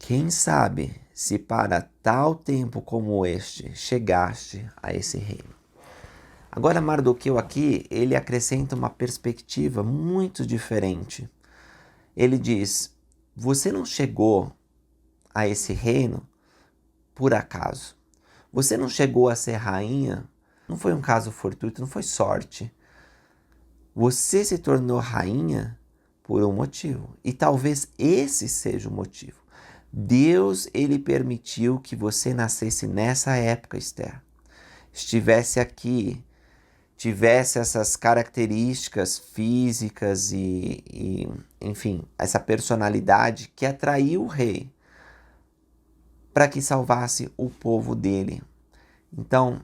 Quem sabe se para tal tempo como este chegaste a esse reino. Agora Mardoqueu aqui, ele acrescenta uma perspectiva muito diferente. Ele diz, você não chegou a esse reino por acaso. Você não chegou a ser rainha, não foi um caso fortuito, não foi sorte. Você se tornou rainha por um motivo. E talvez esse seja o motivo. Deus, ele permitiu que você nascesse nessa época, Esther. Estivesse aqui, tivesse essas características físicas enfim, essa personalidade que atraiu o rei para que salvasse o povo dele. Então,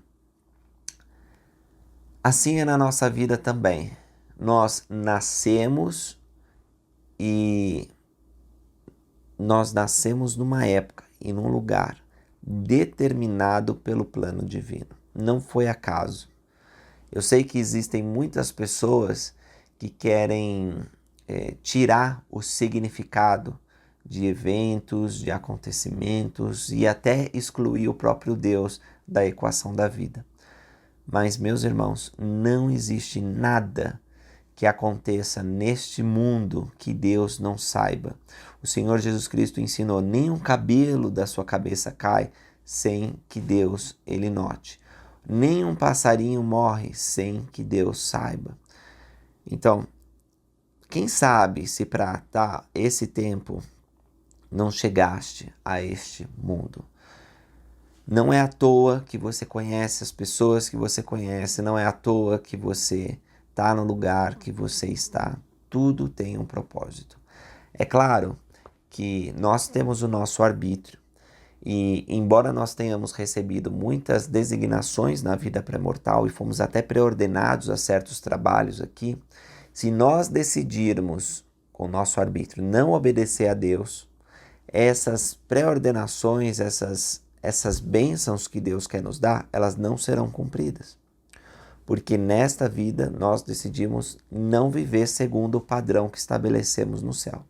assim é na nossa vida também. Nós nascemos e nós nascemos numa época e num lugar determinado pelo plano divino. Não foi acaso. Eu sei que existem muitas pessoas que querem tirar o significado de eventos, de acontecimentos e até excluir o próprio Deus da equação da vida. Mas, meus irmãos, não existe nada que aconteça neste mundo que Deus não saiba. O Senhor Jesus Cristo ensinou, nenhum cabelo da sua cabeça cai sem que Deus ele note. Nenhum passarinho morre sem que Deus saiba. Então, quem sabe se para esse tempo não chegaste a este mundo. Não é à toa que você conhece as pessoas que você conhece, não é à toa que você está no lugar que você está. Tudo tem um propósito. É claro que nós temos o nosso arbítrio e, embora nós tenhamos recebido muitas designações na vida pré-mortal e fomos até preordenados a certos trabalhos aqui, se nós decidirmos com o nosso arbítrio não obedecer a Deus, essas pré-ordenações, essas bênçãos que Deus quer nos dar, elas não serão cumpridas. Porque nesta vida nós decidimos não viver segundo o padrão que estabelecemos no céu.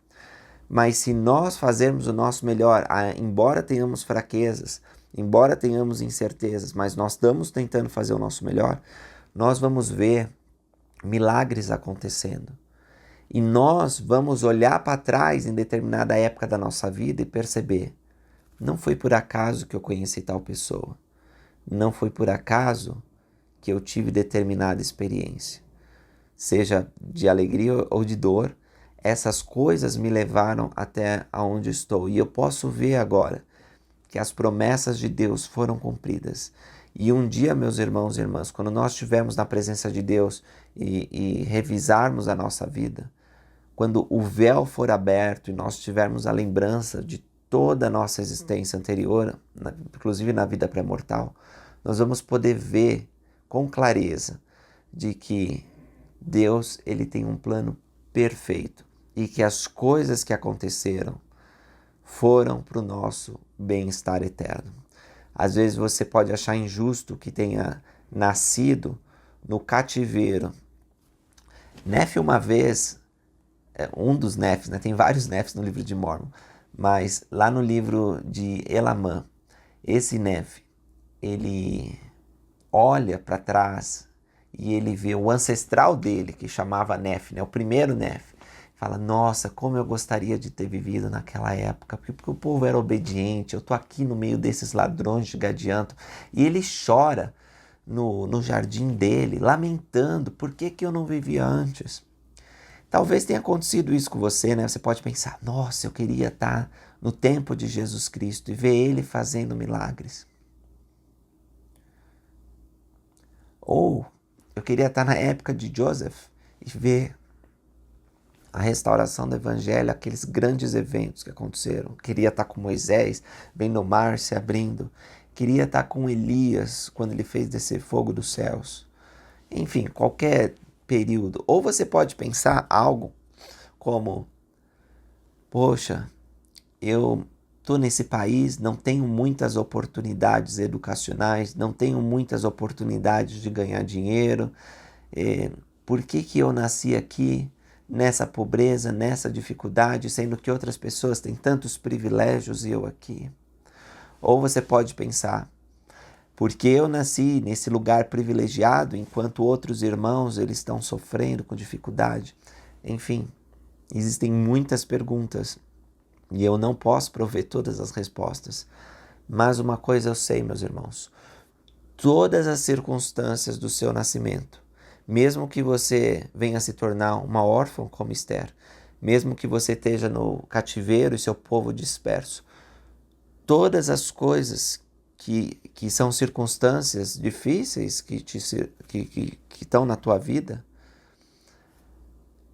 Mas se nós fazermos o nosso melhor, embora tenhamos fraquezas, embora tenhamos incertezas, mas nós estamos tentando fazer o nosso melhor, nós vamos ver milagres acontecendo. E nós vamos olhar para trás em determinada época da nossa vida e perceber, não foi por acaso que eu conheci tal pessoa. Não foi por acaso que eu tive determinada experiência. Seja de alegria ou de dor, essas coisas me levaram até aonde estou. E eu posso ver agora que as promessas de Deus foram cumpridas. E um dia, meus irmãos e irmãs, quando nós estivermos na presença de Deus e revisarmos a nossa vida, quando o véu for aberto e nós tivermos a lembrança de toda a nossa existência anterior, inclusive na vida pré-mortal, nós vamos poder ver com clareza de que Deus ele tem um plano perfeito e que as coisas que aconteceram foram para o nosso bem-estar eterno. Às vezes você pode achar injusto que tenha nascido no cativeiro. Nefe uma vez, um dos Nefes, né? Tem vários Nefes no livro de Mórmon, mas lá no livro de Elamã, esse Nefe, ele olha para trás e ele vê o ancestral dele, que chamava Nefe, né? O primeiro Nefe. Fala, nossa, como eu gostaria de ter vivido naquela época, porque o povo era obediente, eu tô aqui no meio desses ladrões de gadianto. E ele chora no jardim dele, lamentando, por que eu não vivia antes? Talvez tenha acontecido isso com você, né? Você pode pensar, nossa, eu queria estar no tempo de Jesus Cristo e ver Ele fazendo milagres. Ou eu queria estar na época de Joseph e ver a restauração do Evangelho, aqueles grandes eventos que aconteceram. Queria estar com Moisés, vendo o mar se abrindo. Queria estar com Elias, quando ele fez descer fogo dos céus. Enfim, qualquer período. Ou você pode pensar algo como, poxa, eu estou nesse país, não tenho muitas oportunidades educacionais, não tenho muitas oportunidades de ganhar dinheiro. Por que eu nasci aqui? nessa pobreza, nessa dificuldade, sendo que outras pessoas têm tantos privilégios e eu aqui? Ou você pode pensar, porque eu nasci nesse lugar privilegiado, enquanto outros irmãos eles estão sofrendo com dificuldade. Enfim, existem muitas perguntas e eu não posso prover todas as respostas. Mas uma coisa eu sei, meus irmãos, todas as circunstâncias do seu nascimento, mesmo que você venha se tornar uma órfã como Esther, mesmo que você esteja no cativeiro e seu povo disperso, todas as coisas que são circunstâncias difíceis que estão na tua vida,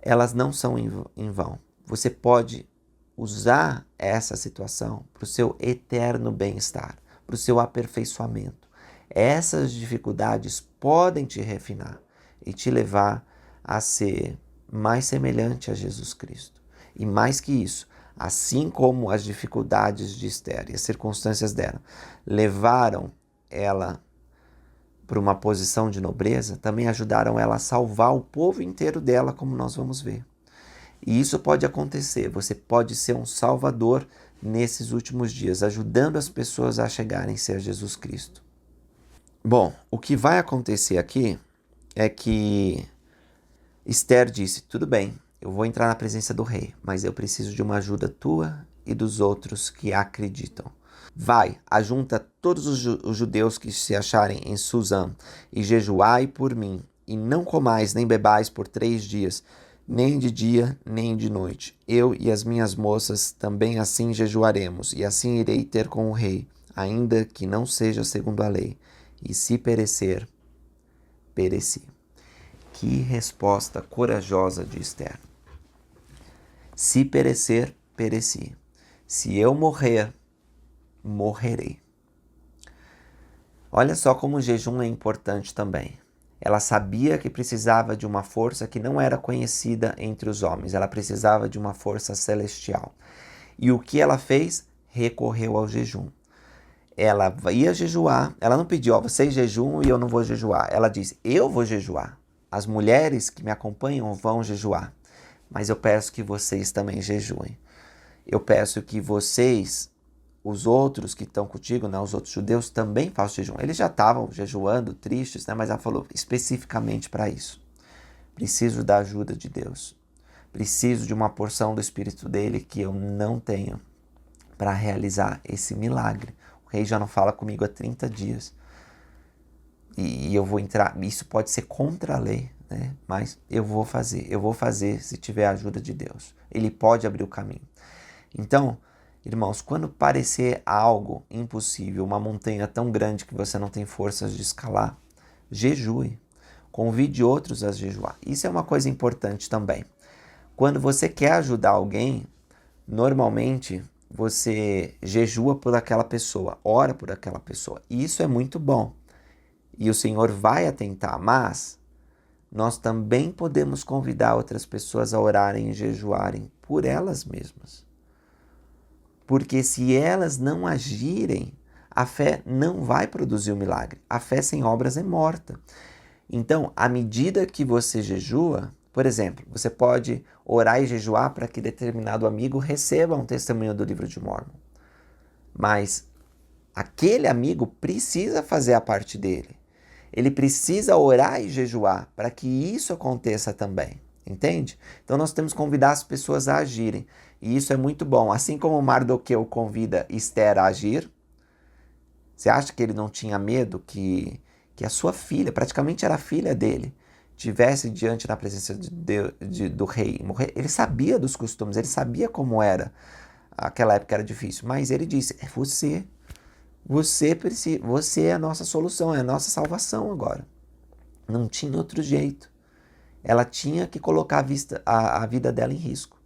elas não são em vão. Você pode usar essa situação para o seu eterno bem-estar, para o seu aperfeiçoamento. Essas dificuldades podem te refinar e te levar a ser mais semelhante a Jesus Cristo. E mais que isso, assim como as dificuldades de Esther e as circunstâncias dela levaram ela para uma posição de nobreza, também ajudaram ela a salvar o povo inteiro dela, como nós vamos ver. E isso pode acontecer, você pode ser um salvador nesses últimos dias, ajudando as pessoas a chegarem a ser Jesus Cristo. Bom, o que vai acontecer aqui é que Esther disse, tudo bem, eu vou entrar na presença do rei, mas eu preciso de uma ajuda tua e dos outros que acreditam. Vai, ajunta todos os judeus que se acharem em Suzã e jejuai por mim, e não comais nem bebais por 3 dias, nem de dia, nem de noite. Eu e as minhas moças também assim jejuaremos, e assim irei ter com o rei, ainda que não seja segundo a lei. E se perecer, pereci. Que resposta corajosa de Esther. Se perecer, pereci. Se eu morrer, morrerei. Olha só como o jejum é importante também. Ela sabia que precisava de uma força que não era conhecida entre os homens. Ela precisava de uma força celestial. E o que ela fez? Recorreu ao jejum. Ela ia jejuar. Ela não pediu, vocês jejuam e eu não vou jejuar. Ela disse, eu vou jejuar. As mulheres que me acompanham vão jejuar. Mas eu peço que vocês também jejuem. Eu peço que vocês, os outros que estão contigo, né, os outros judeus, também façam jejum. Eles já estavam jejuando, tristes, né, mas ela falou especificamente para isso. Preciso da ajuda de Deus. Preciso de uma porção do Espírito dele que eu não tenho para realizar esse milagre. O rei já não fala comigo há 30 dias. E eu vou entrar, isso pode ser contra a lei, né? Mas eu vou fazer se tiver a ajuda de Deus. Ele pode abrir o caminho. Então, irmãos, quando parecer algo impossível, uma montanha tão grande que você não tem forças de escalar, jejue. Convide outros a jejuar. Isso é uma coisa importante também. Quando você quer ajudar alguém, normalmente você jejua por aquela pessoa, ora por aquela pessoa. E isso é muito bom. E o Senhor vai atentar, mas nós também podemos convidar outras pessoas a orarem e jejuarem por elas mesmas. Porque se elas não agirem, a fé não vai produzir o milagre. A fé sem obras é morta. Então, à medida que você jejua, por exemplo, você pode orar e jejuar para que determinado amigo receba um testemunho do livro de Mórmon. Mas aquele amigo precisa fazer a parte dele. Ele precisa orar e jejuar para que isso aconteça também, entende? Então nós temos que convidar as pessoas a agirem, e isso é muito bom. Assim como Mardoqueu convida Esther a agir, você acha que ele não tinha medo que a sua filha, praticamente era a filha dele, tivesse diante da presença do rei e morrer? Ele sabia dos costumes, ele sabia como era, aquela época era difícil, mas ele disse, é você. Você é a nossa solução, é a nossa salvação agora. Não tinha outro jeito. Ela tinha que colocar a vida dela em risco.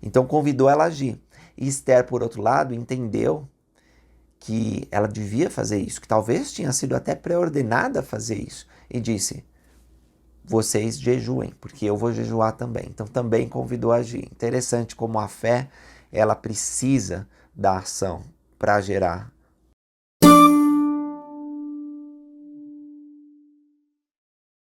Então convidou ela a agir. E Esther, por outro lado, entendeu que ela devia fazer isso, que talvez tinha sido até pré-ordenada a fazer isso. E disse, vocês jejuem, porque eu vou jejuar também. Então também convidou a agir. Interessante como a fé, ela precisa da ação para gerar